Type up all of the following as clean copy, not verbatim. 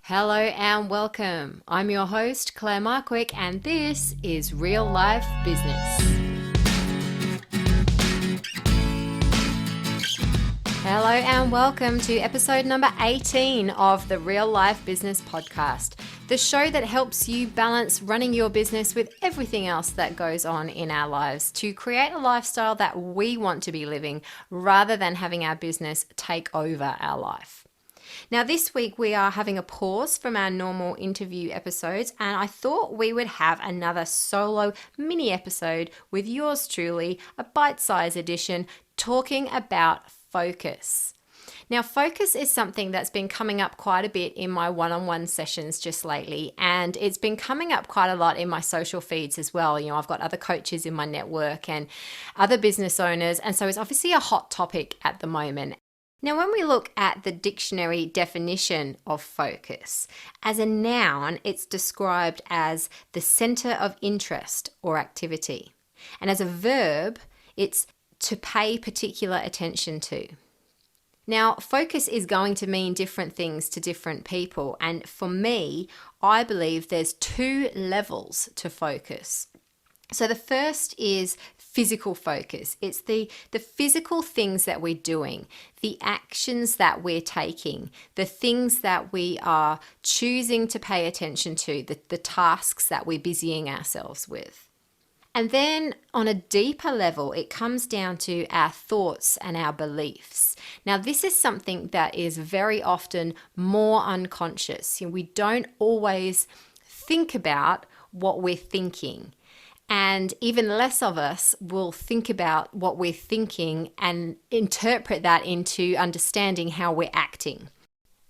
Hello and welcome. I'm your host, Claire Markwick, and this is Real Life Business. Hello and welcome to episode number 18 of the Real Life Business Podcast, the show that helps you balance running your business with everything else that goes on in our lives to create a lifestyle that we want to be living rather than having our business take over our life. Now, this week we are having a pause from our normal interview episodes, and I thought we would have another solo mini episode with yours truly, a bite-sized edition, talking about focus. Now, focus is something that's been coming up quite a bit in my one-on-one sessions just lately, and it's been coming up quite a lot in my social feeds as well. You know, I've got other coaches in my network and other business owners, and so it's obviously a hot topic at the moment. Now, when we look at the dictionary definition of focus, as a noun, it's described as the center of interest or activity. And as a verb, it's to pay particular attention to. Now, focus is going to mean different things to different people. And for me, I believe there's two levels to focus. So the first is physical focus. It's the physical things that we're doing, the actions that we're taking, the things that we are choosing to pay attention to, the tasks that we're busying ourselves with. And then on a deeper level, it comes down to our thoughts and our beliefs. Now, this is something that is very often more unconscious. You know, we don't always think about what we're thinking. And even less of us will think about what we're thinking and interpret that into understanding how we're acting.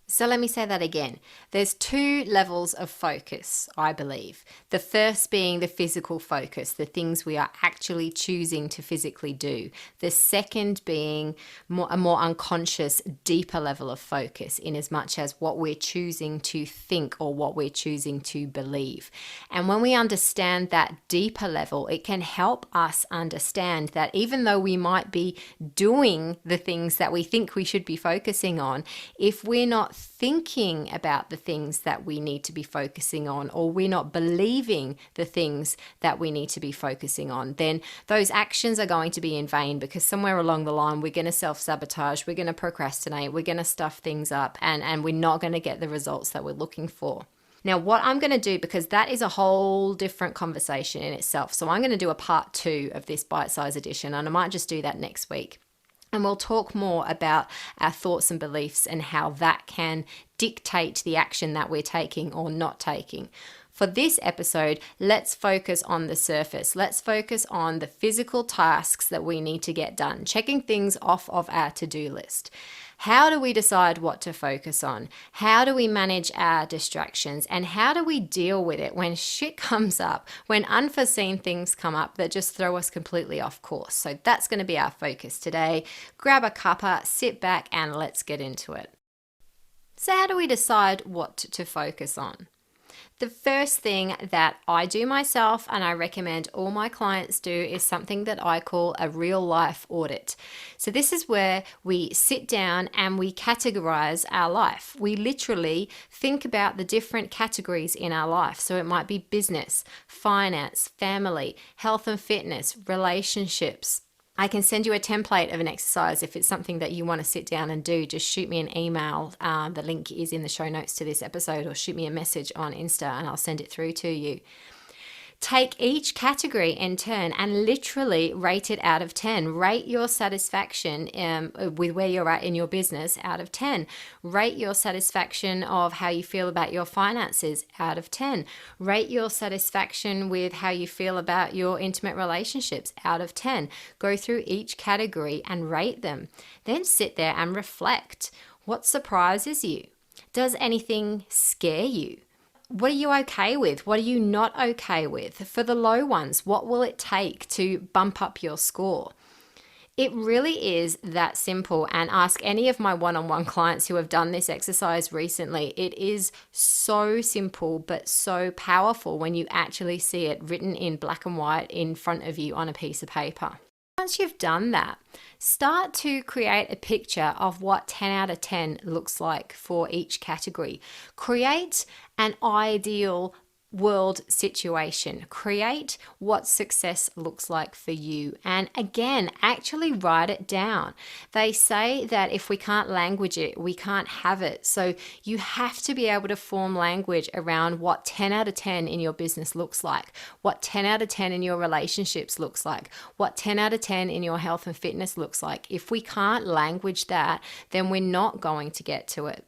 So let me say that again. There's two levels of focus, I believe. The first being the physical focus, the things we are actually choosing to physically do. The second being a more unconscious, deeper level of focus, in as much as what we're choosing to think or what we're choosing to believe. And when we understand that deeper level, it can help us understand that even though we might be doing the things that we think we should be focusing on, if we're not thinking about the things that we need to be focusing on, or we're not believing the things that we need to be focusing on, then those actions are going to be in vain, because somewhere along the line we're going to self-sabotage, we're going to procrastinate, we're going to stuff things up, and we're not going to get the results that we're looking for. Now, what I'm going to do, because that is a whole different conversation in itself, so I'm going to do a part 2 of this bite-sized edition, and I might just do that next week. And we'll talk more about our thoughts and beliefs and how that can dictate the action that we're taking or not taking. For this episode, let's focus on the surface. Let's focus on the physical tasks that we need to get done, checking things off of our to-do list. How do we decide what to focus on? How do we manage our distractions? And how do we deal with it when shit comes up, when unforeseen things come up that just throw us completely off course? So that's going to be our focus today. Grab a cuppa, sit back, and let's get into it. So how do we decide what to focus on? The first thing that I do myself, and I recommend all my clients do, is something that I call a real life audit. So this is where we sit down and we categorize our life. We literally think about the different categories in our life. So it might be business, finance, family, health and fitness, relationships. I can send you a template of an exercise if it's something that you want to sit down and do. Just shoot me an email. The link is in the show notes to this episode, or shoot me a message on Insta and I'll send it through to you. Take each category in turn and literally rate it out of 10. Rate your satisfaction with where you're at in your business out of 10. Rate your satisfaction of how you feel about your finances out of 10. Rate your satisfaction with how you feel about your intimate relationships out of 10. Go through each category and rate them. Then sit there and reflect. What surprises you? Does anything scare you? What are you okay with? What are you not okay with? For the low ones, what will it take to bump up your score? It really is that simple, and ask any of my one-on-one clients who have done this exercise recently. It is so simple but so powerful when you actually see it written in black and white in front of you on a piece of paper. Once you've done that, start to create a picture of what 10 out of 10 looks like for each category. Create an ideal world situation. Create what success looks like for you. And again, actually write it down. They say that if we can't language it, we can't have it. So you have to be able to form language around what 10 out of 10 in your business looks like, what 10 out of 10 in your relationships looks like, what 10 out of 10 in your health and fitness looks like. If we can't language that, then we're not going to get to it.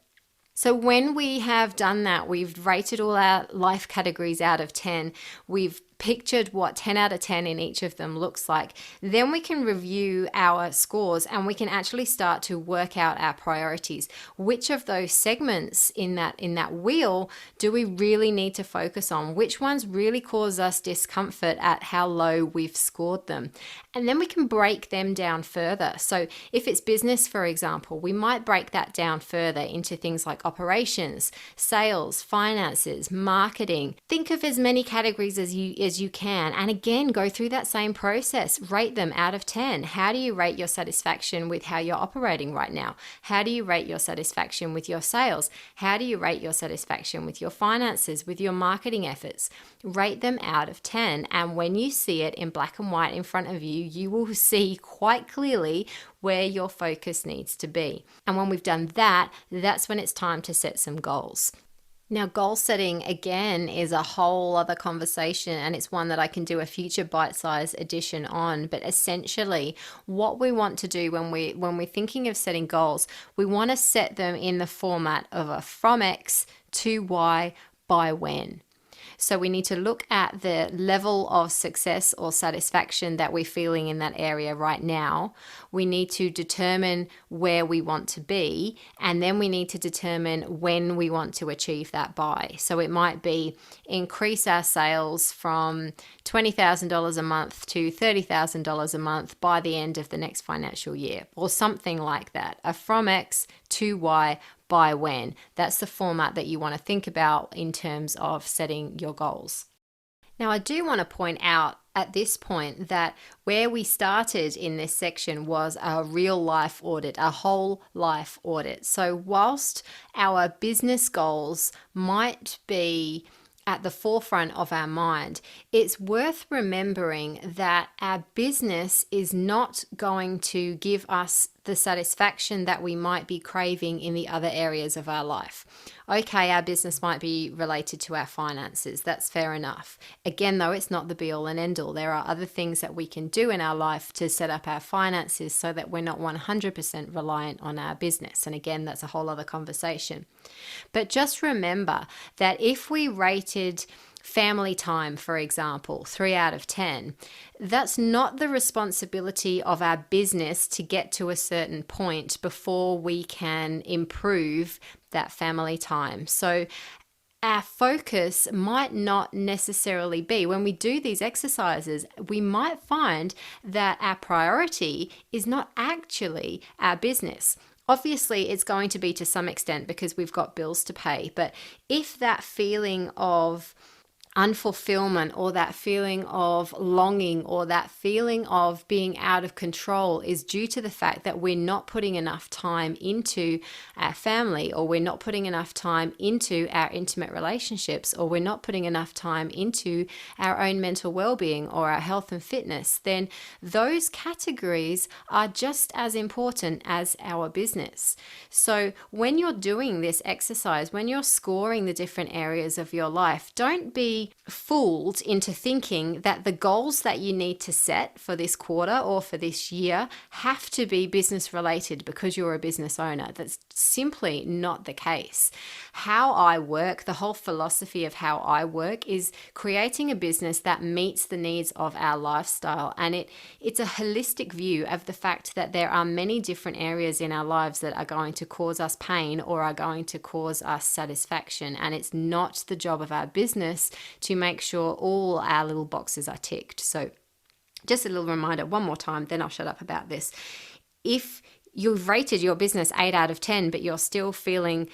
So when we have done that, we've rated all our life categories out of 10, we've pictured what 10 out of 10 in each of them looks like, then we can review our scores and we can actually start to work out our priorities. Which of those segments in that wheel do we really need to focus on? Which ones really cause us discomfort at how low we've scored them? And then we can break them down further. So if it's business, for example, we might break that down further into things like operations, sales, finances, marketing. Think of as many categories as you can. And again, go through that same process. Rate them out of 10. How do you rate your satisfaction with how you're operating right now? How do you rate your satisfaction with your sales? How do you rate your satisfaction with your finances, with your marketing efforts? Rate them out of 10. And when you see it in black and white in front of you, you will see quite clearly where your focus needs to be. And when we've done that, that's when it's time to set some goals. Now, goal setting, again, is a whole other conversation, and it's one that I can do a future bite-sized edition on. But essentially, what we want to do when we're thinking of setting goals, we want to set them in the format of a from X to Y by when. So we need to look at the level of success or satisfaction that we're feeling in that area right now. We need to determine where we want to be, and then we need to determine when we want to achieve that by. So it might be increase our sales from $20,000 a month to $30,000 a month by the end of the next financial year, or something like that. A from X to Y by when. That's the format that you want to think about in terms of setting your goals. Now, I do want to point out at this point that where we started in this section was a real life audit, a whole life audit. So whilst our business goals might be at the forefront of our mind, it's worth remembering that our business is not going to give us the satisfaction that we might be craving in the other areas of our life. Okay, our business might be related to our finances. That's fair enough. Again, though, it's not the be all and end all. There are other things that we can do in our life to set up our finances so that we're not 100% reliant on our business. And again, that's a whole other conversation. But just remember that if we rated family time, for example, 3 out of 10, that's not the responsibility of our business to get to a certain point before we can improve that family time. So our focus might not necessarily be, when we do these exercises, we might find that our priority is not actually our business. Obviously, it's going to be to some extent because we've got bills to pay. But if that feeling of unfulfillment or that feeling of longing or that feeling of being out of control is due to the fact that we're not putting enough time into our family, or we're not putting enough time into our intimate relationships, or we're not putting enough time into our own mental well-being or our health and fitness, then those categories are just as important as our business. So when you're doing this exercise, when you're scoring the different areas of your life, don't be fooled into thinking that the goals that you need to set for this quarter or for this year have to be business related because you're a business owner. That's simply not the case. How I work, the whole philosophy of how I work, is creating a business that meets the needs of our lifestyle. And it's a holistic view of the fact that there are many different areas in our lives that are going to cause us pain or are going to cause us satisfaction. And it's not the job of our business to make sure all our little boxes are ticked. So just a little reminder one more time, then I'll shut up about this. If you've rated your business 8 out of 10, but you're still feeling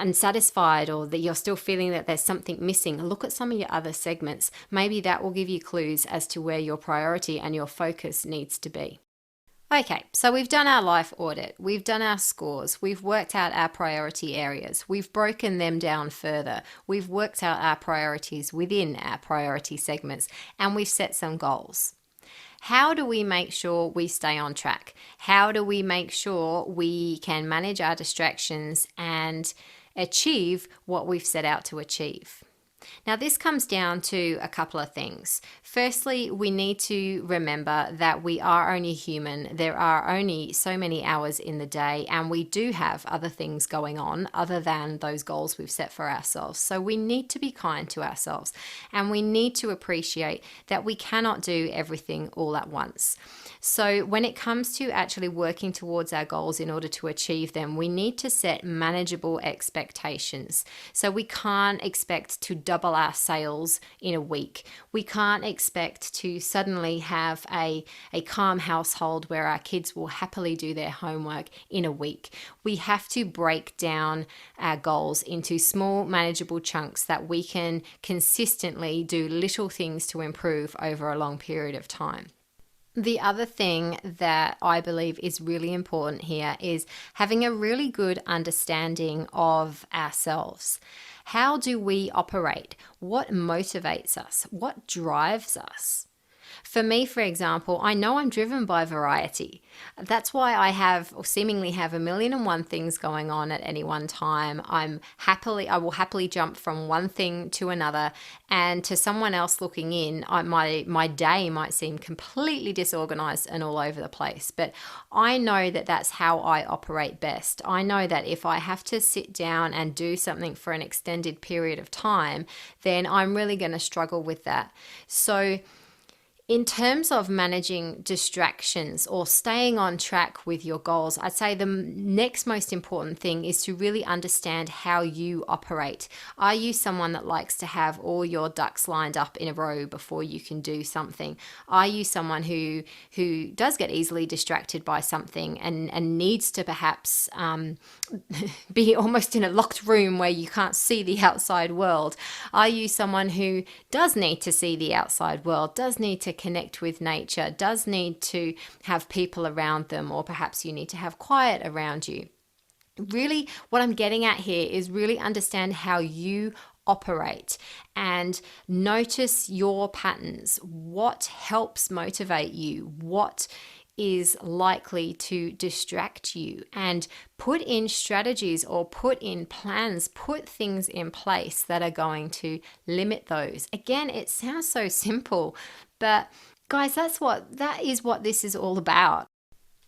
unsatisfied or that you're still feeling that there's something missing, look at some of your other segments. Maybe that will give you clues as to where your priority and your focus needs to be. Okay, so we've done our life audit, we've done our scores, we've worked out our priority areas, we've broken them down further, we've worked out our priorities within our priority segments, and we've set some goals. How do we make sure we stay on track? How do we make sure we can manage our distractions and achieve what we've set out to achieve? Now, this comes down to a couple of things. Firstly, we need to remember that we are only human. There are only so many hours in the day, and we do have other things going on other than those goals we've set for ourselves. So we need to be kind to ourselves, and we need to appreciate that we cannot do everything all at once. So when it comes to actually working towards our goals in order to achieve them, we need to set manageable expectations. So we can't expect to double our sales in a week. We can't expect to suddenly have a calm household where our kids will happily do their homework in a week. We have to break down our goals into small, manageable chunks that we can consistently do little things to improve over a long period of time. The other thing that I believe is really important here is having a really good understanding of ourselves. How do we operate? What motivates us? What drives us? For me, for example, I know I'm driven by variety. That's why I have, or seemingly have, 1,000,001 things going on at any one time. I will happily jump from one thing to another, and to someone else looking in, my day might seem completely disorganized and all over the place. But I know that that's how I operate best. I know that if I have to sit down and do something for an extended period of time, then I'm really going to struggle with that. So in terms of managing distractions or staying on track with your goals, I'd say the next most important thing is to really understand how you operate. Are you someone that likes to have all your ducks lined up in a row before you can do something? Are you someone who does get easily distracted by something and needs to perhaps be almost in a locked room where you can't see the outside world? Are you someone who does need to see the outside world, does need to connect with nature, does need to have people around them, or perhaps you need to have quiet around you? Really, what I'm getting at here is really understand how you operate and notice your patterns. What helps motivate you? What is likely to distract you? And put in strategies or put in plans, put things in place that are going to limit those. Again, it sounds so simple, but guys, that is what this is all about.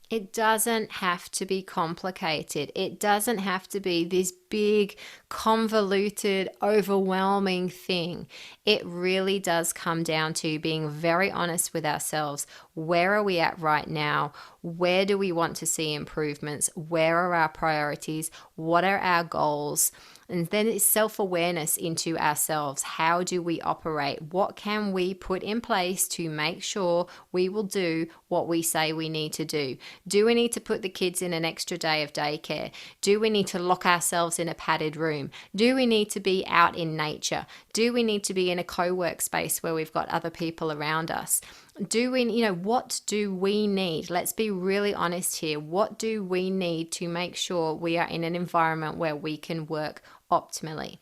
It doesn't have to be complicated. It doesn't have to be this big, convoluted, overwhelming thing. It really does come down to being very honest with ourselves. Where are we at right now? Where do we want to see improvements? Where are our priorities? What are our goals? And then it's self-awareness into ourselves. How do we operate? What can we put in place to make sure we will do what we say we need to do? Do we need to put the kids in an extra day of daycare? Do we need to lock ourselves in a padded room? Do we need to be out in nature? Do we need to be in a co-work space where we've got other people around us? What do we need? Let's be really honest here. What do we need to make sure we are in an environment where we can work optimally?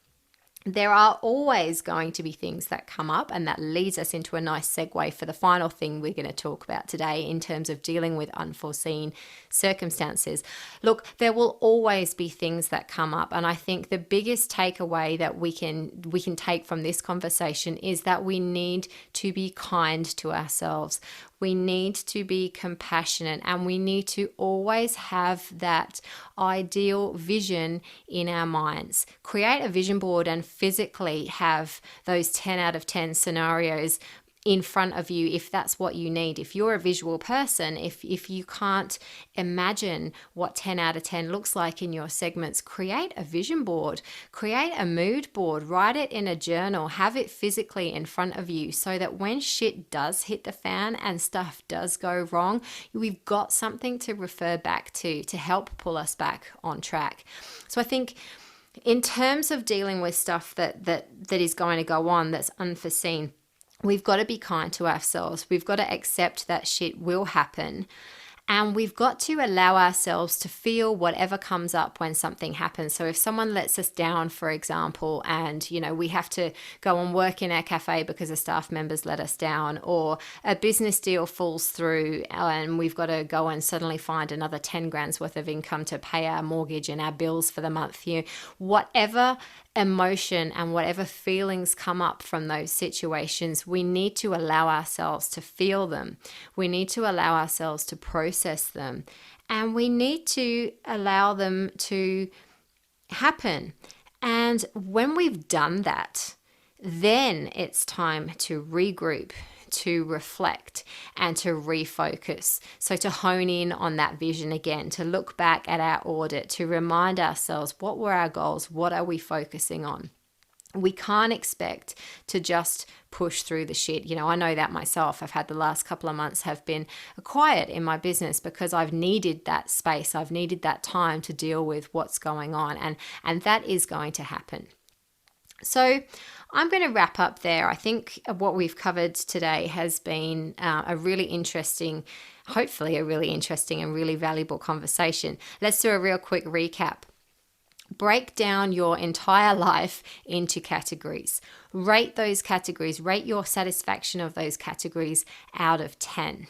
There are always going to be things that come up, and that leads us into a nice segue for the final thing we're going to talk about today in terms of dealing with unforeseen circumstances. Look, there will always be things that come up, and I think the biggest takeaway that we can take from this conversation is that we need to be kind to ourselves. We need to be compassionate, and we need to always have that ideal vision in our minds. Create a vision board and physically have those 10 out of 10 scenarios in front of you if that's what you need. If you're a visual person, if you can't imagine what 10 out of 10 looks like in your segments, create a vision board, create a mood board, write it in a journal, have it physically in front of you so that when shit does hit the fan and stuff does go wrong, we've got something to refer back to help pull us back on track. So I think In terms of dealing with stuff that is going to go on that's unforeseen, we've got to be kind to ourselves. We've got to accept that shit will happen. And we've got to allow ourselves to feel whatever comes up when something happens. So if someone lets us down, for example, and, we have to go and work in our cafe because a staff member's let us down, or a business deal falls through and we've got to go and suddenly find another 10 grand's worth of income to pay our mortgage and our bills for the month, whatever emotion and whatever feelings come up from those situations, we need to allow ourselves to feel them. We need to allow ourselves to process them, and we need to allow them to happen. And when we've done that, then it's time to regroup, to reflect, and to refocus. So to hone in on that vision again, to look back at our audit, to remind ourselves, what were our goals? What are we focusing on? We can't expect to just push through the shit. I know that myself. I've had the last couple of months have been quiet in my business because I've needed that space. I've needed that time to deal with what's going on. And that is going to happen. So I'm going to wrap up there. I think what we've covered today has been hopefully a really interesting and really valuable conversation. Let's do a real quick recap. Break down your entire life into categories. Rate those categories. Rate your satisfaction of those categories out of 10.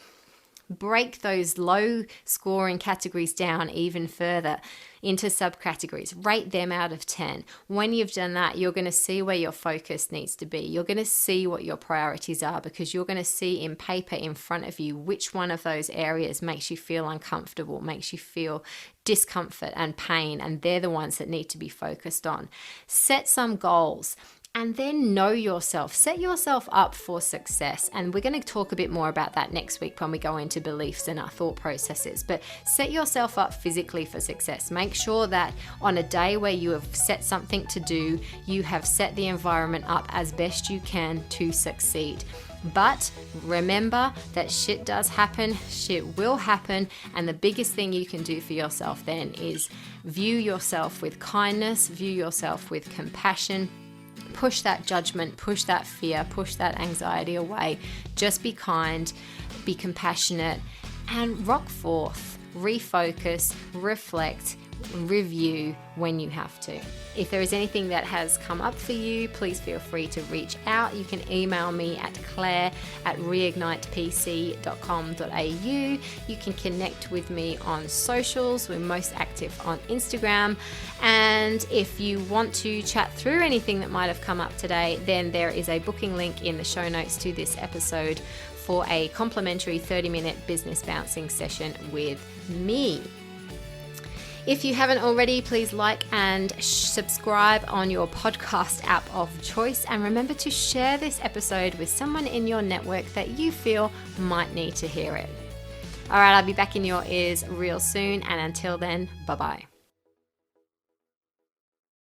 Break those low scoring categories down even further into subcategories. Rate them out of 10. When you've done that, you're going to see where your focus needs to be. You're going to see what your priorities are, because you're going to see in paper in front of you which one of those areas makes you feel uncomfortable, makes you feel discomfort and pain, and they're the ones that need to be focused on. Set some goals. And then know yourself. Set yourself up for success. And we're going to talk a bit more about that next week when we go into beliefs and our thought processes. But set yourself up physically for success. Make sure that on a day where you have set something to do, you have set the environment up as best you can to succeed. But remember that shit does happen, shit will happen, and the biggest thing you can do for yourself then is view yourself with kindness, view yourself with compassion. Push that judgment, push that fear, push that anxiety away. Just be kind, be compassionate, and rock forth. Refocus, reflect, review when you have to. If there is anything that has come up for you, please feel free to reach out. You can email me at claire@reignitepc.com.au. You can connect with me on socials. We're most active on Instagram. And if you want to chat through anything that might have come up today, then there is a booking link in the show notes to this episode for a complimentary 30-minute business bouncing session with me. If you haven't already, please like and subscribe on your podcast app of choice. And remember to share this episode with someone in your network that you feel might need to hear it. All right, I'll be back in your ears real soon. And until then, bye-bye.